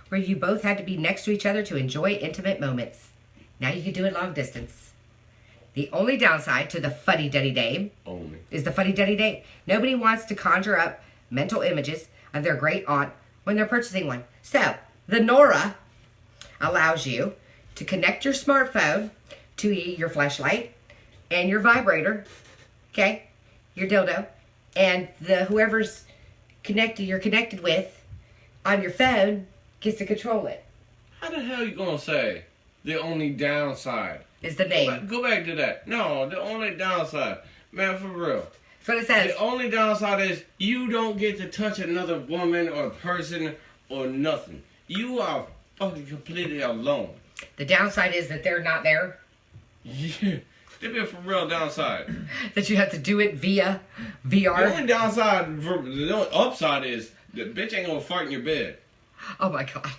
where you both had to be next to each other to enjoy intimate moments. Now you can do it long distance. The only downside to the Fuddy Duddy date is the Fuddy Duddy date. Nobody wants to conjure up mental images of their great aunt when they're purchasing one. So, the Nora allows you to connect your smartphone to your flashlight and your vibrator, okay, your dildo, and whoever's you're connected with on your phone gets to control it. How the hell you gonna say the only downside Is the name. Go back to that. No, the only downside. Man, for real. That's what it says. The only downside is you don't get to touch another woman or person or nothing. You are fucking completely alone. The downside is that they're not there. Yeah. That'd be a for real downside. That you have to do it via VR. The only downside, the only upside is the bitch ain't gonna fart in your bed. Oh my God.